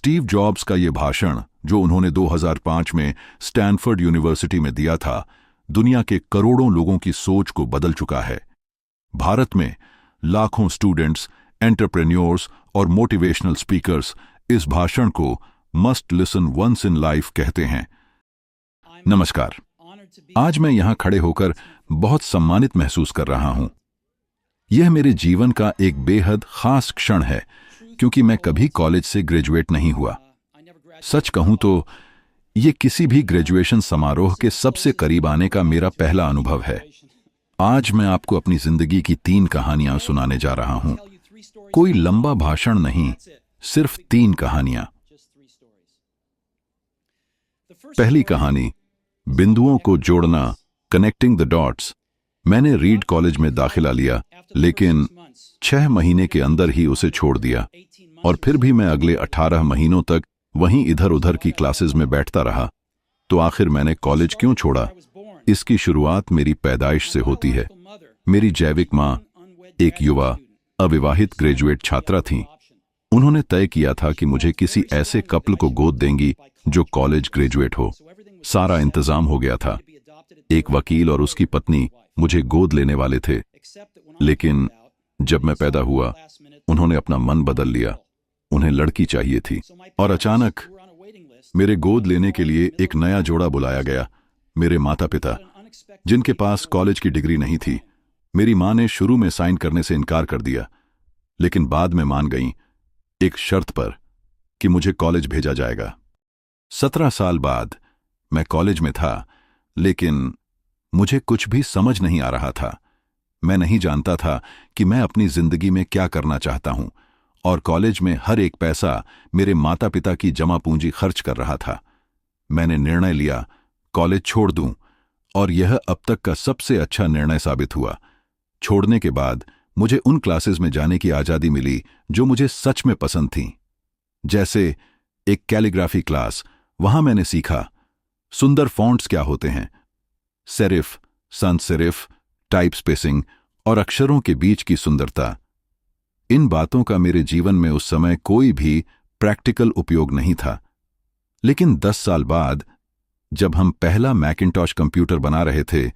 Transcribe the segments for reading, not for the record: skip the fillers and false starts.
Steve jobs का ये भाषण जो उन्होंने 2005 में स्टैनफोर्ड यूनिवर्सिटी में दिया था, दुनिया के करोड़ों लोगों की सोच को बदल चुका है। भारत में लाखों स्टूडेंट्स, एंटरप्रेन्योर्स और मोटिवेशनल स्पीकर्स इस भाषण को must listen once in life कहते हैं। नमस्कार। आज मैं यहां खड़े होकर बहुत सम्मानित महसूस कर रहा हूं। यह मेरे जीवन का एक बेहद खास क्षण है, क्योंकि मैं कभी कॉलेज से ग्रेजुएट नहीं हुआ। सच कहूं तो यह किसी भी ग्रेजुएशन समारोह के सबसे करीब आने का मेरा पहला अनुभव है। आज मैं आपको अपनी जिंदगी की 3 कहानियां सुनाने जा रहा हूं। कोई लंबा भाषण नहीं, सिर्फ 3 कहानियां। पहली कहानी, बिंदुओं को जोड़ना, कनेक्टिंग द डॉट्स। मैंने रीड कॉलेज में दाखिला लिया, लेकिन 6 महीने के अंदर ही उसे छोड़ दिया, और फिर भी मैं अगले 18 महीनों तक वहीं इधर उधर की क्लासेस में बैठता रहा। तो आखिर मैंने कॉलेज क्यों छोड़ा? इसकी शुरुआत मेरी पैदाइश से होती है। मेरी जैविक माँ एक युवा अविवाहित ग्रेजुएट छात्रा थीं। उन्होंने तय किया था कि मुझे किसी ऐसे कपल को गोद देंगी जो कॉलेज ग्रेजुएट हो। सारा इंतजाम हो गया था। एक वकील और उसकी पत्नी मुझे गोद लेने वाले थे, लेकिन जब मैं पैदा हुआ, उन्होंने अपना मन बदल लिया। उन्हें लड़की चाहिए थी, और अचानक मेरे गोद लेने के लिए एक नया जोड़ा बुलाया गया। मेरे माता पिता, जिनके पास कॉलेज की डिग्री नहीं थी। मेरी मां ने शुरू में साइन करने से इनकार कर दिया, लेकिन बाद में मान गईं, एक शर्त पर कि मुझे कॉलेज भेजा जाएगा। 17 साल बाद मैं कॉलेज में था, लेकिन मुझे कुछ भी समझ नहीं आ रहा था। मैं नहीं जानता था कि मैं अपनी जिंदगी में क्या करना चाहता हूं, और कॉलेज में हर एक पैसा मेरे माता पिता की जमा पूंजी खर्च कर रहा था। मैंने निर्णय लिया, कॉलेज छोड़ दूं, और यह अब तक का सबसे अच्छा निर्णय साबित हुआ। छोड़ने के बाद मुझे उन क्लासेस में जाने की आजादी मिली जो मुझे सच में पसंद थीं। जैसे एक कैलीग्राफी क्लास। वहां मैंने सीखा सुंदर फॉन्ट्स क्या होते हैं, serif, sans serif, type spacing और अक्षरों के बीच की सुंदरता। इन बातों का मेरे जीवन में उस समय कोई भी प्रैक्टिकल उपयोग नहीं था, लेकिन 10 साल बाद जब हम पहला मैकिंटॉश कंप्यूटर बना रहे थे,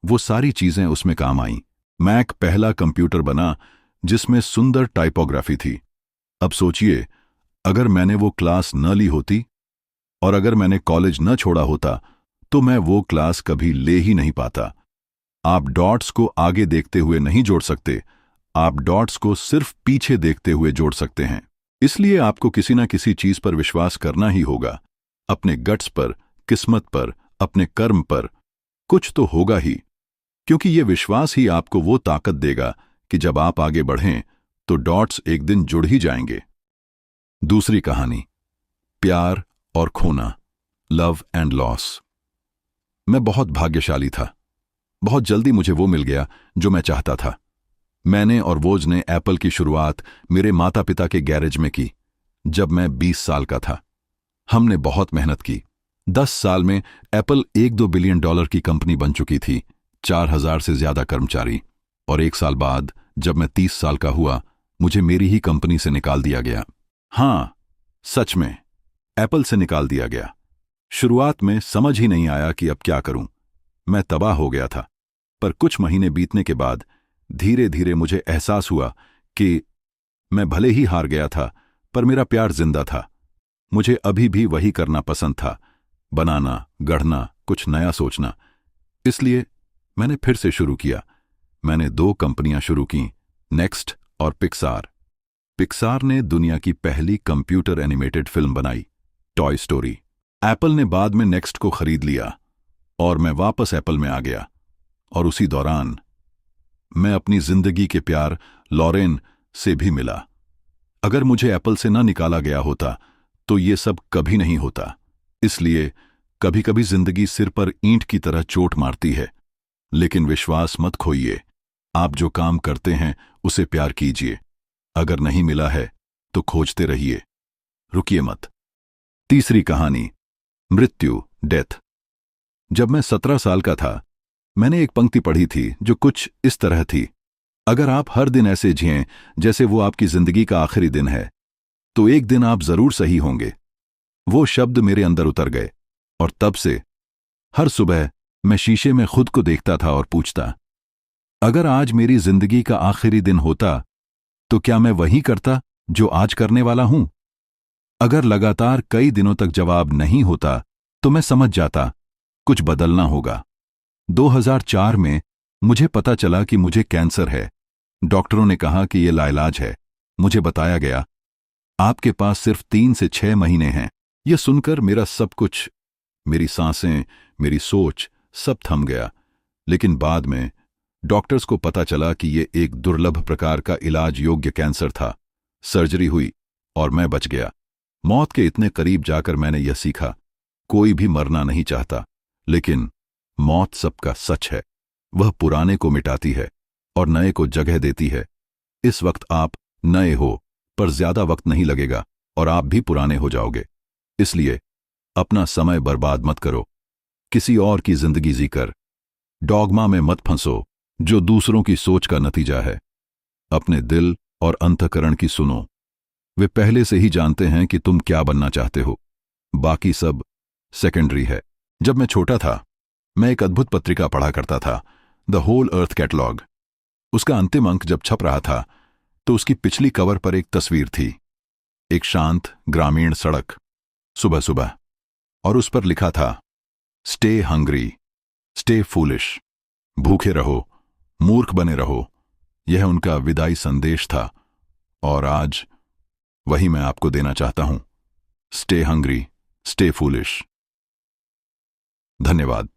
वो सारी चीजें उसमें काम आईं। मैक पहला कंप्यूटर बना जिसमें सुंदर टाइपोग्राफी थी। अब सोचिए, अगर मैंने वो क्लास न ली होती, और अगर मैंने कॉलेज न छोड़ा होता, तो मैं वो क्लास कभी ले ही नहीं पाता। आप डॉट्स को आगे देखते हुए नहीं जोड़ सकते, आप डॉट्स को सिर्फ पीछे देखते हुए जोड़ सकते हैं। इसलिए आपको किसी न किसी चीज पर विश्वास करना ही होगा। अपने गट्स पर, किस्मत पर, अपने कर्म पर। कुछ तो होगा ही, क्योंकि ये विश्वास ही आपको वो ताकत देगा कि जब आप आगे बढ़ें तो डॉट्स एक दिन जुड़ ही जाएंगे। दूसरी कहानी, प्यार और खोना, लव एंड लॉस। मैं बहुत भाग्यशाली था। बहुत जल्दी मुझे वो मिल गया जो मैं चाहता था। मैंने और वोज ने एप्पल की शुरुआत मेरे माता पिता के गैरेज में की, जब मैं 20 साल का था। हमने बहुत मेहनत की। 10 साल में एप्पल $1-2 बिलियन की कंपनी बन चुकी थी, 4000 से ज्यादा कर्मचारी। और 1 साल बाद जब मैं 30 साल का हुआ, मुझे मेरी ही कंपनी से निकाल दिया गया। हां, सच में, एप्पल से निकाल दिया गया। शुरुआत में समझ ही नहीं आया कि अब क्या करूं। मैं तबाह हो गया था। पर कुछ महीने बीतने के बाद धीरे धीरे मुझे एहसास हुआ कि मैं भले ही हार गया था, पर मेरा प्यार जिंदा था। मुझे अभी भी वही करना पसंद था, बनाना, गढ़ना, कुछ नया सोचना। इसलिए मैंने फिर से शुरू किया। मैंने 2 कंपनियां शुरू की, नेक्स्ट और पिक्सार। पिक्सार ने दुनिया की पहली कंप्यूटर एनिमेटेड फिल्म बनाई, टॉय स्टोरी। एप्पल ने बाद में नेक्स्ट को खरीद लिया, और मैं वापस एप्पल में आ गया। और उसी दौरान मैं अपनी जिंदगी के प्यार लॉरेन से भी मिला। अगर मुझे एप्पल से ना निकाला गया होता, तो ये सब कभी नहीं होता। इसलिए कभी कभी जिंदगी सिर पर ईंट की तरह चोट मारती है, लेकिन विश्वास मत खोइए। आप जो काम करते हैं उसे प्यार कीजिए। अगर नहीं मिला है तो खोजते रहिए, रुकिए मत। तीसरी कहानी, मृत्यु, डेथ। जब मैं 17 साल का था, मैंने एक पंक्ति पढ़ी थी जो कुछ इस तरह थी, अगर आप हर दिन ऐसे जिएं जैसे वो आपकी जिंदगी का आखिरी दिन है, तो एक दिन आप जरूर सही होंगे। वो शब्द मेरे अंदर उतर गए और तब से हर सुबह मैं शीशे में खुद को देखता था और पूछता, अगर आज मेरी जिंदगी का आखिरी दिन होता तो क्या मैं वही करता जो आज करने वाला हूं? अगर लगातार कई दिनों तक जवाब नहीं होता तो मैं समझ जाता कुछ बदलना होगा। 2004 में मुझे पता चला कि मुझे कैंसर है। डॉक्टरों ने कहा कि यह लाइलाज है। मुझे बताया गया, आपके पास सिर्फ 3 से 6 महीने हैं। यह सुनकर मेरा सब कुछ, मेरी सांसें, मेरी सोच, सब थम गया। लेकिन बाद में डॉक्टर्स को पता चला कि यह एक दुर्लभ प्रकार का इलाज योग्य कैंसर था। सर्जरी हुई और मैं बच गया। मौत के इतने करीब जाकर मैंने यह सीखा, कोई भी मरना नहीं चाहता, लेकिन मौत सबका सच है। वह पुराने को मिटाती है और नए को जगह देती है। इस वक्त आप नए हो, पर ज्यादा वक्त नहीं लगेगा और आप भी पुराने हो जाओगे। इसलिए अपना समय बर्बाद मत करो, किसी और की जिंदगी जीकर डॉगमा में मत फंसो जो दूसरों की सोच का नतीजा है। अपने दिल और अंतःकरण की सुनो, वे पहले से ही जानते हैं कि तुम क्या बनना चाहते हो। बाकी सब सेकेंडरी है। जब मैं छोटा था, मैं एक अद्भुत पत्रिका पढ़ा करता था, द होल अर्थ कैटलॉग। उसका अंतिम अंक जब छप रहा था तो उसकी पिछली कवर पर एक तस्वीर थी, एक शांत ग्रामीण सड़क, सुबह सुबह, और उस पर लिखा था, स्टे हंग्री, स्टे फूलिश, भूखे रहो, मूर्ख बने रहो। यह उनका विदाई संदेश था और आज वही मैं आपको देना चाहता हूं। Stay hungry, stay foolish. धन्यवाद।